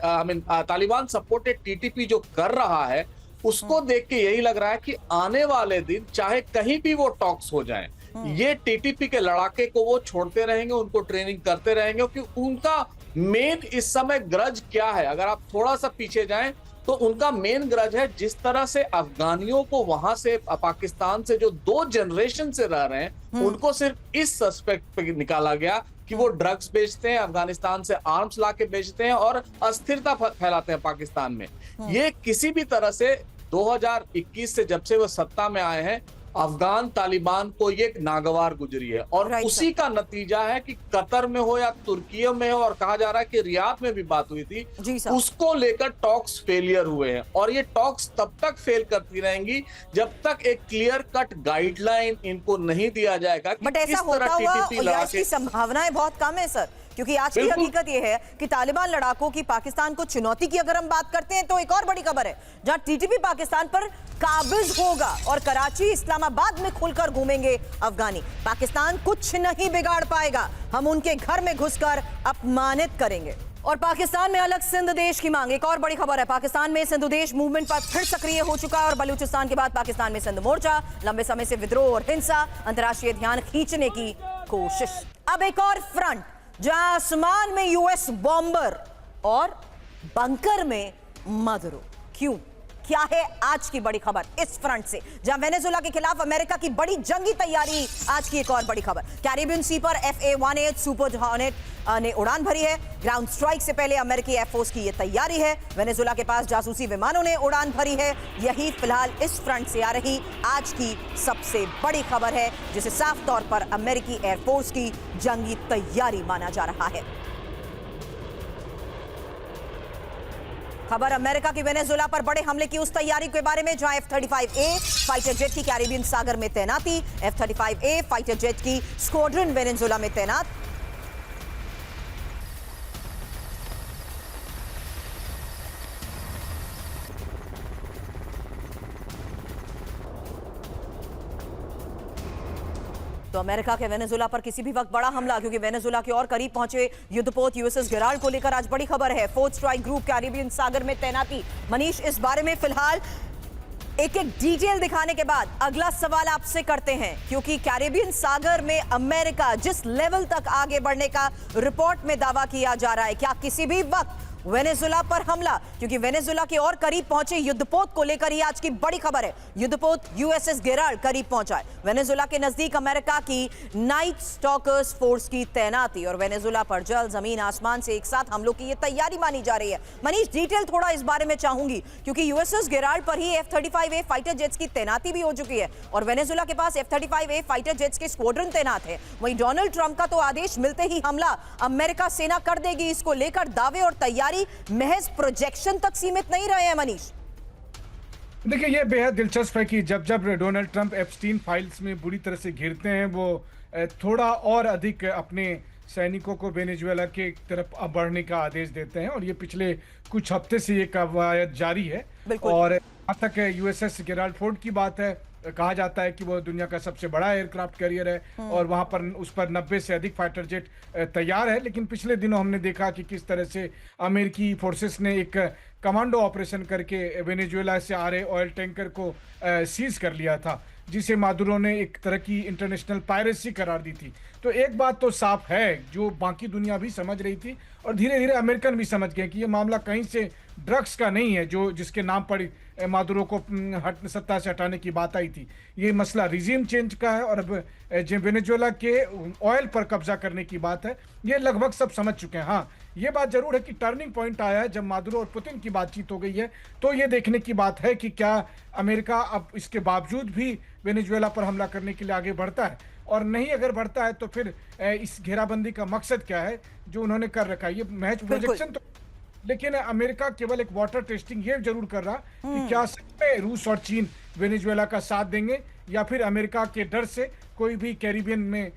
Taliban supported TTP जो कर रहा है, उसको देख के यही लग रहा है कि आने वाले दिन चाहे कहीं भी वो टॉक्स हो जाएं, ये टीटीपी के लड़ाके को वो छोड़ते रहेंगे, उनको ट्रेनिंग करते रहेंगे, क्योंकि उनका मेन इस समय ग्रज क्या है? अगर आप थोड़ा सा पीछे जाएं तो उनका मेन ग्रज है जिस तरह से अफगानियों को वहां से, पाकिस्तान से जो 2 जनरेशन से रह रहे हैं, उनको सिर्फ इस सस्पेक्ट पे निकाला गया कि वो ड्रग्स बेचते हैं, अफगानिस्तान से आर्म्स लाके बेचते हैं और अस्थिरता फैलाते हैं पाकिस्तान में। ये किसी भी तरह से 2021 से जब से वो सत्ता में आए हैं, अफगान तालिबान को ये नागवार गुजरी है, और उसी का नतीजा है कि कतर में हो या तुर्की में हो, और कहा जा रहा है कि रियाद में भी बात हुई थी, उसको लेकर टॉक्स फेलियर हुए हैं, और ये टॉक्स तब तक फेल करती रहेंगी जब तक एक क्लियर कट गाइडलाइन इनको नहीं दिया जाएगा कि किस तरह टीटीपी लगा के। संभावनाएं बहुत कम है सर, क्योंकि आज की हकीकत यह है कि तालिबान लड़ाकों की पाकिस्तान को चुनौती की अगर हम बात करते हैं तो एक और बड़ी खबर है, जहां टीटीपी पाकिस्तान पर काबिज होगा और कराची, इस्लामाबाद में खुलकर घूमेंगे अफगानी। पाकिस्तान कुछ नहीं बिगाड़ पाएगा, हम उनके घर में घुसकर अपमानित करेंगे। और पाकिस्तान में अलग सिंध देश की मांग, एक और बड़ी खबर है, पाकिस्तान में सिंध देश मूवमेंट पर फिर सक्रिय हो चुका है और बलूचिस्तान के बाद पाकिस्तान में सिंध मोर्चा, लंबे समय से विद्रोह और हिंसा, अंतर्राष्ट्रीय ध्यान खींचने की कोशिश। अब एक और फ्रंट, जहां आसमान में यूएस बॉम्बर और बंकर में मदुरो। क्यों? क्या है आज की बड़ी खबर इस फ्रंट से, जहां वेनेजुएला के खिलाफ अमेरिका की बड़ी जंगी तैयारी। आज की एक और बड़ी खबर, कैरिबियन सी पर FA-18 सुपर हॉर्नेट ने उड़ान भरी है। ग्राउंड स्ट्राइक से पहले अमेरिकी एयरफोर्स की यह तैयारी है। वेनेजुएला के पास जासूसी विमानों ने उड़ान भरी है। यही फिलहाल इस फ्रंट से आ रही आज की सबसे बड़ी खबर है, जिसे साफ तौर पर अमेरिकी एयरफोर्स की जंगी तैयारी माना जा रहा है। खबर अमेरिका की वेनेजुएला पर बड़े हमले की उस तैयारी के बारे में, जहां F-35A फाइटर जेट की कैरिबियन सागर में तैनाती। F-35A फाइटर जेट की स्क्वाड्रन वेनेजुएला में तैनात। तो अमेरिका के वेनेजुएला पर किसी भी वक्त बड़ा हमला, क्योंकि वेनेजुएला के और करीब पहुंचे युद्धपोत USS गेराल्ड को लेकर आज बड़ी खबर है। फोर्थ स्ट्राइक ग्रुप कैरिबियन सागर में तैनाती। मनीष, इस बारे में फिलहाल एक एक डिटेल दिखाने के बाद अगला सवाल आपसे करते हैं, क्योंकि कैरिबियन सागर में अमेरिका जिस लेवल तक आगे बढ़ने का रिपोर्ट में दावा किया जा रहा है, क्या किसी भी वक्त वेनेजुएला पर हमला? क्योंकि वेनेजुएला के और करीब पहुंचे युद्धपोत को लेकर ही आज की बड़ी खबर है। युद्धपोत USS गेराल्ड करीब पहुंचा है। वेनेजुएला के नजदीक अमेरिका की नाइट स्टॉकर्स फोर्स की तैनाती और वेनेजुएला पर जल, जमीन, आसमान से एक साथ हमलों की यह तैयारी मानी जा रही है। मनीष, डिटेल थोड़ा इस बारे में चाहूंगी, क्योंकि USS गेराल्ड पर ही F-35A फाइटर जेट्स की तैनाती भी हो चुकी है और वेनेजुएला के पास F-35A फाइटर जेट्स के स्क्वाड्रन तैनात है। वहीं डोनाल्ड ट्रंप का तो आदेश मिलते ही हमला अमेरिका सेना कर देगी, इसको लेकर दावे और तैयारी महज प्रोजेक्शन तक सीमित नहीं रहे हैं। मनीष, देखिए, ये बेहद दिलचस्प है कि जब जब डोनाल्ड ट्रंप एप्स्टीन फाइल्स में बुरी तरह से घिरते हैं, वो थोड़ा और अधिक अपने सैनिकों को वेनेजुएला के तरफ बढ़ने का आदेश देते हैं, और ये पिछले कुछ हफ्ते से ये कवायद जारी है। और जहाँ तक USS गेराल्ड फोर्ड की बात है, कहा जाता है कि वो दुनिया का सबसे बड़ा एयरक्राफ्ट कैरियर है और वहां पर उस पर 90 से अधिक फाइटर जेट तैयार है। लेकिन पिछले दिनों हमने देखा कि किस तरह से अमेरिकी फोर्सेस ने एक कमांडो ऑपरेशन करके वेनेजुएला से आ रहे ऑयल टैंकर को सीज कर लिया था, जिसे मादुरो ने एक तरह की इंटरनेशनल पायरेसी करार दी थी। तो एक बात तो साफ है, जो बाकी दुनिया भी समझ रही थी और धीरे धीरे अमेरिकन भी समझ गए कि ये मामला कहीं से ड्रग्स का नहीं है, जो जिसके नाम पर मादुरो को सत्ता से हटाने की बात आई थी। ये मसला रिजीम चेंज का है और अब वेनेजुएला के ऑयल पर कब्जा करने की बात है। ये लगभग सब समझ चुके हैं। हाँ, ये बात जरूर है कि टर्निंग पॉइंट आया है जब मादुरो और पुतिन की बातचीत हो गई है, तो ये देखने की बात है कि क्या अमेरिका अब इसके बावजूद भी वेनेजुएला पर हमला करने के लिए आगे बढ़ता है, और नहीं अगर बढ़ता है तो फिर इस घेराबंदी का मकसद क्या है जो उन्होंने कर रखा है। ये महज प्रोजेक्शन तो, लेकिन अमेरिका केवल एक वाटर टेस्टिंग ये जरूर कर रहा कि क्या सच में रूस और चीन वेनेजुएला का साथ देंगे या फिर अमेरिका के डर से कोई भी कैरिबियन में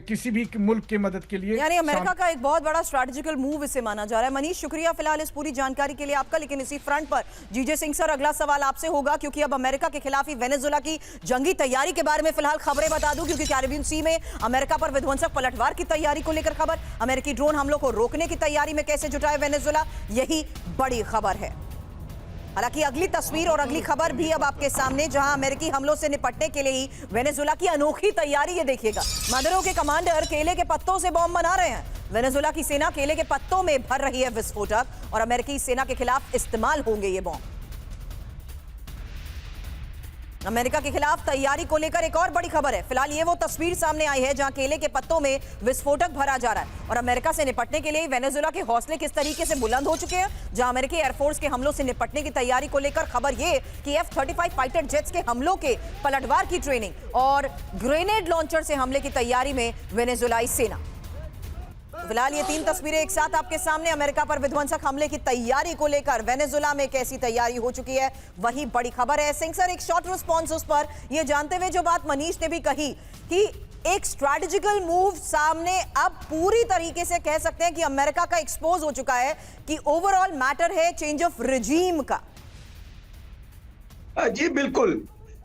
किसी भी मुल्क के मदद के लिए। यानी अमेरिका का एक बहुत बड़ा स्ट्रैटेजिकल मूव इसे माना जा रहा है। मनीष, शुक्रिया फिलहाल इस पूरी जानकारी के लिए आपका। लेकिन इसी फ्रंट पर जीजे सिंह सर, अगला सवाल आपसे होगा, क्योंकि अब अमेरिका के खिलाफ ही वेनेजुएला की जंगी तैयारी के बारे में फिलहाल खबरें बता दूं, क्योंकि कैरिबियन सी में अमेरिका पर विध्वंसक पलटवार की तैयारी को लेकर खबर, अमेरिकी ड्रोन हमलों को रोकने की तैयारी में कैसे जुटा है वेनेजुएला, यही बड़ी खबर है। हालांकि अगली तस्वीर और अगली खबर भी अब आपके सामने, जहां अमेरिकी हमलों से निपटने के लिए ही वेनेजुएला की अनोखी तैयारी, ये देखिएगा। मदुरो के कमांडर केले के पत्तों से बॉम्ब बना रहे हैं। वेनेजुएला की सेना केले के पत्तों में भर रही है विस्फोटक और अमेरिकी सेना के खिलाफ इस्तेमाल होंगे ये बॉम्ब। अमेरिका के खिलाफ तैयारी को लेकर एक और बड़ी खबर है। फिलहाल ये वो तस्वीर सामने आई है जहां केले के पत्तों में विस्फोटक भरा जा रहा है और अमेरिका से निपटने के लिए वेनेजुएला के हौसले किस तरीके से बुलंद हो चुके हैं। जहां अमेरिकी एयरफोर्स के हमलों से निपटने की तैयारी को लेकर खबर ये कि F-35 फाइटर जेट्स के हमलों के पलटवार की ट्रेनिंग और ग्रेनेड लॉन्चर से हमले की तैयारी में वेनेजुएलाई सेना। फिलहाल ये तीन तस्वीरें एक साथ आपके सामने। अमेरिका पर विध्वंसक हमले की तैयारी को लेकर वेनेजुएला में कैसी तैयारी हो चुकी है, वही बड़ी खबर है। सिंह सर, एक शॉर्ट रिस्पॉन्स उस पर, ये जानते हुए जो बात मनीष ने भी कही कि एक स्ट्रैटेजिकल मूव सामने अब पूरी तरीके से कह सकते हैं कि अमेरिका का एक्सपोज हो चुका है कि ओवरऑल मैटर है चेंज ऑफ रिजीम का। जी बिल्कुल।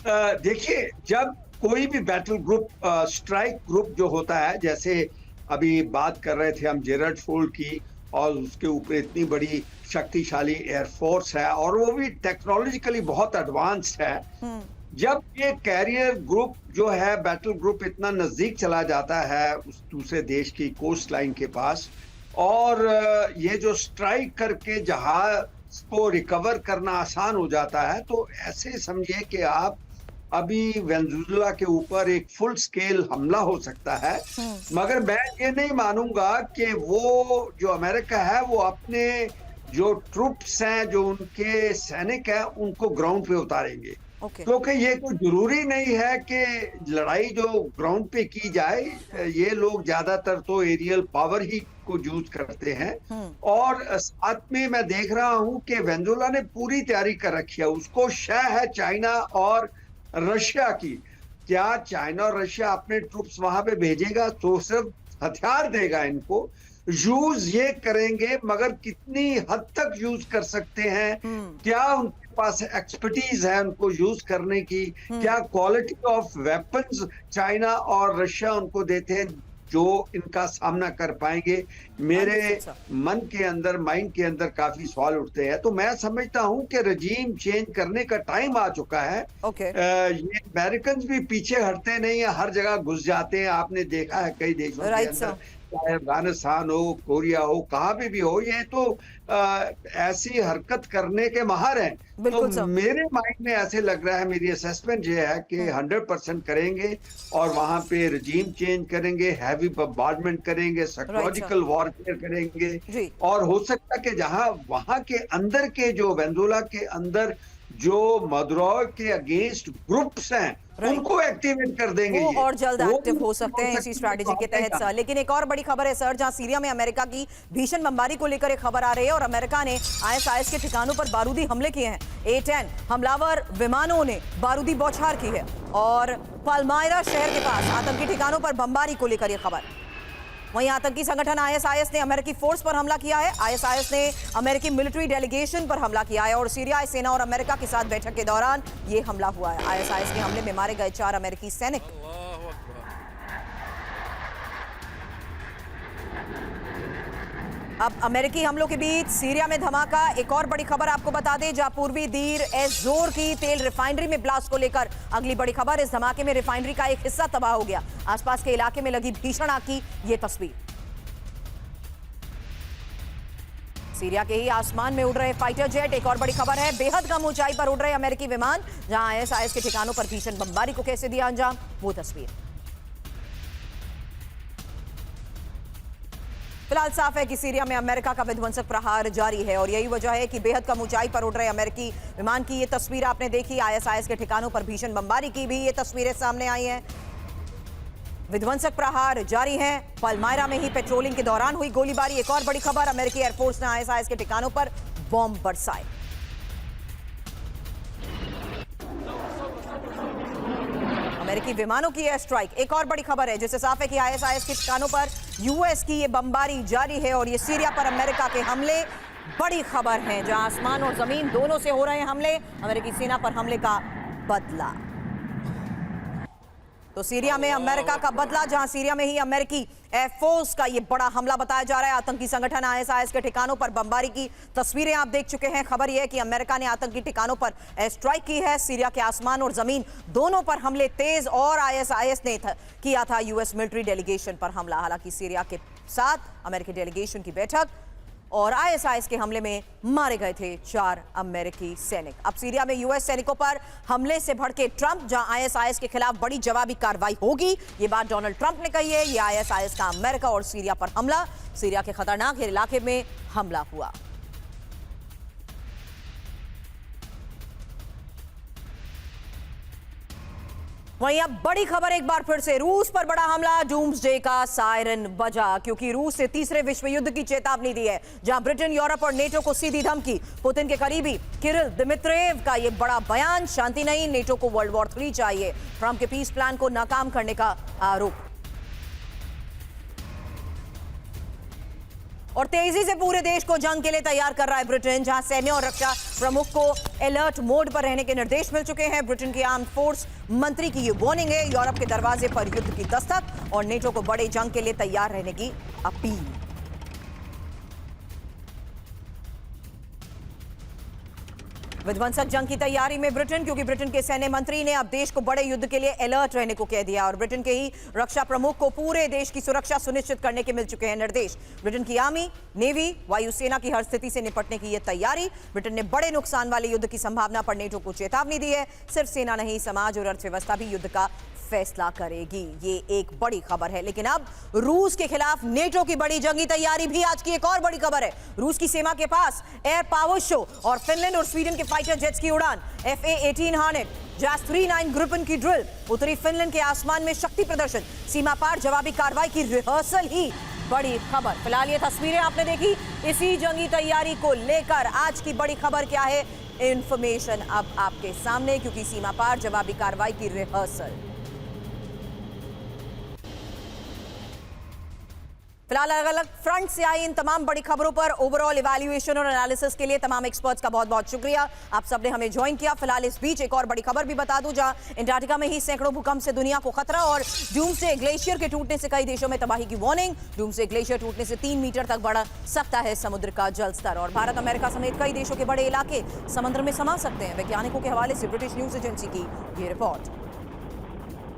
देखिए, जब कोई भी बैटल ग्रुप, स्ट्राइक ग्रुप जो होता है, जैसे अभी बात कर रहे थे हम जेरल्ड फोर्ड की, और उसके ऊपर इतनी बड़ी शक्तिशाली एयरफोर्स है और वो भी टेक्नोलॉजिकली बहुत एडवांस्ड है। जब ये कैरियर ग्रुप जो है, बैटल ग्रुप इतना नजदीक चला जाता है उस दूसरे देश की कोस्ट लाइन के पास, और ये जो स्ट्राइक करके जहाज को रिकवर करना आसान हो जाता है, तो ऐसे समझिए कि आप अभी वेनेजुएला के ऊपर एक फुल स्केल हमला हो सकता है। मगर मैं ये नहीं मानूंगा कि वो जो अमेरिका है वो अपने जो ट्रूप्स हैं, जो उनके सैनिक हैं, उनको ग्राउंड पे उतारेंगे। क्योंकि ये कोई जरूरी नहीं है कि लड़ाई जो ग्राउंड पे की जाए। ये लोग ज्यादातर तो एरियल पावर ही को यूज करते हैं। और साथ में मैं देख रहा हूं कि वेनेजुएला ने पूरी तैयारी कर रखी है। उसको शय है चाइना और रशिया की। क्या चाइना और रशिया अपने ट्रूप्स वहां पे भेजेगा तो सिर्फ हथियार देगा इनको, यूज ये करेंगे, मगर कितनी हद तक यूज कर सकते हैं, क्या उनके पास एक्सपर्टीज है उनको यूज करने की, क्या क्वालिटी ऑफ वेपन्स चाइना और रशिया उनको देते हैं जो इनका सामना कर पाएंगे। मेरे मन के अंदर, माइंड के अंदर काफी सवाल उठते हैं। तो मैं समझता हूं कि रजीम चेंज करने का टाइम आ चुका है। ये अमेरिकन भी पीछे हटते नहीं है, हर जगह घुस जाते हैं। आपने देखा है कई देशों के अंदर, चाहे अफगानिस्तान हो, कोरिया हो, कहाँ पे भी हो, ये तो ऐसी हरकत करने के माहिर हैं। तो मेरे माइंड में ऐसे लग रहा है, मेरी असेसमेंट ये है कि 100% करेंगे और वहां पे रजीम चेंज करेंगे, हैवी बम्बार्डमेंट करेंगे, साइकोलॉजिकल वॉरफेयर करेंगे। और हो सकता है कि जहां वहां के अंदर के जो वेनेजुएला के अंदर जो मदुरो के अगेंस्ट ग्रुप्स हैं, उनको एक्टिवेट कर देंगे, वो और जल्द एक्टिव हो सकते हैं इसी स्ट्रैटेजी के तहत सर। लेकिन एक और बड़ी खबर है सर, जहां सीरिया में अमेरिका की भीषण बमबारी को लेकर एक खबर आ रही है और अमेरिका ने ISIS के ठिकानों पर बारूदी हमले किए हैं। A-10 हमलावर विमानों ने बारूदी बौछार की है और पाल्मायरा शहर के पास आतंकी ठिकानों पर बमबारी को लेकर यह खबर। वहीं आतंकी संगठन ISIS ने अमेरिकी फोर्स पर हमला किया है। ISIS ने अमेरिकी मिलिट्री डेलीगेशन पर हमला किया है और सीरियाई सेना और अमेरिका के साथ बैठक के दौरान यह हमला हुआ है। ISIS के हमले में मारे गए 4 अमेरिकी सैनिक। अब अमेरिकी हमलों के बीच सीरिया में धमाका। एक और बड़ी खबर आपको बता दें, जहां पूर्वी दीर एज़ोर की तेल रिफाइनरी में ब्लास्ट को लेकर अगली बड़ी खबर। इस धमाके में रिफाइनरी का एक हिस्सा तबाह हो गया। आसपास के इलाके में लगी भीषण आग की ये तस्वीर। सीरिया के ही आसमान में उड़ रहे फाइटर जेट। एक और बड़ी खबर है, बेहद कम ऊंचाई पर उड़ रहे अमेरिकी विमान। जहां ISIS के ठिकानों पर भीषण बमबारी को कैसे दिया अंजाम, वो तस्वीर। फिलहाल साफ है कि सीरिया में अमेरिका का विध्वंसक प्रहार जारी है और यही वजह है कि बेहद कम ऊंचाई पर उड़ रहे अमेरिकी विमान की ये तस्वीर आपने देखी। ISIS के ठिकानों पर भीषण बमबारी की भी ये तस्वीरें सामने आई हैं। विध्वंसक प्रहार जारी है। पाल्मायरा में ही पेट्रोलिंग के दौरान हुई गोलीबारी। एक और बड़ी खबर, अमेरिकी एयरफोर्स ने ISIS के ठिकानों पर बॉम्ब बरसाए। अमेरिकी विमानों की एयर स्ट्राइक। एक और बड़ी खबर है जिससे साफ है कि आईएसआईएस के ठिकानों पर यूएस की ये बमबारी जारी है और ये सीरिया पर अमेरिका के हमले बड़ी खबर है, जहां आसमान और जमीन दोनों से हो रहे हैं हमले। अमेरिकी सेना पर हमले का बदला। तो सीरिया में अमेरिका का बदला, जहां सीरिया में ही अमेरिकी एयरफोर्स का ये बड़ा हमला बताया जा रहा है। आतंकी संगठन आईएसआईएस के ठिकानों पर बमबारी की तस्वीरें आप देख चुके हैं। खबर यह है कि अमेरिका ने आतंकी ठिकानों पर एयर स्ट्राइक की है। सीरिया के आसमान और जमीन दोनों पर हमले तेज, और आईएसआईएस ने किया था यूएस मिलिट्री डेलीगेशन पर हमला। हालांकि सीरिया के साथ अमेरिकी डेलीगेशन की बैठक और आईएसआईएस के हमले में मारे गए थे 4 अमेरिकी सैनिक। अब सीरिया में यूएस सैनिकों पर हमले से भड़के ट्रंप, जहां आईएसआईएस के खिलाफ बड़ी जवाबी कार्रवाई होगी, ये बात डोनाल्ड ट्रंप ने कही है। ये आईएसआईएस का अमेरिका और सीरिया पर हमला, सीरिया के खतरनाक इलाके में हमला हुआ। वहीं अब बड़ी खबर एक बार फिर से, रूस पर बड़ा हमला, डूम्सडे का सायरन बजा, क्योंकि रूस से तीसरे विश्व युद्ध की चेतावनी दी है, जहां ब्रिटेन, यूरोप और नेटो को सीधी धमकी। पुतिन के करीबी किरिल दिमित्रेव का यह बड़ा बयान, शांति नहीं, नेटो को वर्ल्ड वॉर 3 चाहिए। ट्रंप के पीस प्लान को नाकाम करने का आरोप। और तेजी से पूरे देश को जंग के लिए तैयार कर रहा है ब्रिटेन, जहां सैन्य और रक्षा प्रमुख को अलर्ट मोड पर रहने के निर्देश मिल चुके हैं। ब्रिटेन के आर्म फोर्स मंत्री की ये वार्निंग है। यूरोप के दरवाजे पर युद्ध की दस्तक और नेटो को बड़े जंग के लिए तैयार रहने की अपील। विध्वंसक जंग की तैयारी में ब्रिटेन, क्योंकि ब्रिटेन के सैन्य मंत्री ने अब देश को बड़े युद्ध के लिए अलर्ट रहने को कह दिया और ब्रिटेन के ही रक्षा प्रमुख को पूरे देश की सुरक्षा सुनिश्चित करने के मिल चुके हैं निर्देश। ब्रिटेन की आर्मी, नेवी, वायुसेना की हर स्थिति से निपटने की यह तैयारी। ब्रिटेन ने बड़े नुकसान वाले युद्ध की संभावना पर नेटो को चेतावनी दी है। सिर्फ सेना नहीं, समाज और अर्थव्यवस्था भी युद्ध का फैसला करेगी। ये एक बड़ी खबर है। लेकिन अब रूस के खिलाफ नेटो की बड़ी जंगी तैयारी भी आज की एक और बड़ी खबर है। रूस की सीमा के पास एयर पावर शो और फिनलैंड और स्वीडन के फाइटर जेट्स की उड़ान। FA-18 हार्नेट, JAS-39 ग्रिपेन की ड्रिल, उत्तरी फिनलैंड के आसमान में शक्ति प्रदर्शन, सीमा पार जवाबी कार्रवाई की रिहर्सल ही बड़ी खबर। फिलहाल ये तस्वीरें आपने देखी। इसी जंगी तैयारी को लेकर आज की बड़ी खबर क्या है, इंफॉर्मेशन अब आपके सामने, क्योंकि सीमा पार जवाबी कार्रवाई की रिहर्सल। फिलहाल अलग अलग फ्रंट से आई इन तमाम बड़ी खबरों पर ओवरऑल इवैल्यूएशन और एनालिसिस के लिए तमाम एक्सपर्ट्स का बहुत बहुत शुक्रिया, आप सबने हमें ज्वाइन किया। फिलहाल इस बीच एक और बड़ी खबर भी बता दूं, जहां अंटार्कटिका में ही सैकड़ों भूकंप से दुनिया को खतरा और डूम्सडे ग्लेशियर के टूटने से कई देशों में तबाही की वार्निंग। डूम्सडे ग्लेशियर टूटने से 3 मीटर तक बढ़ सकता है समुद्र का जल स्तर और भारत, अमेरिका समेत कई देशों के बड़े इलाके समुद्र में समा सकते हैं। वैज्ञानिकों के हवाले से ब्रिटिश न्यूज एजेंसी की ये रिपोर्ट।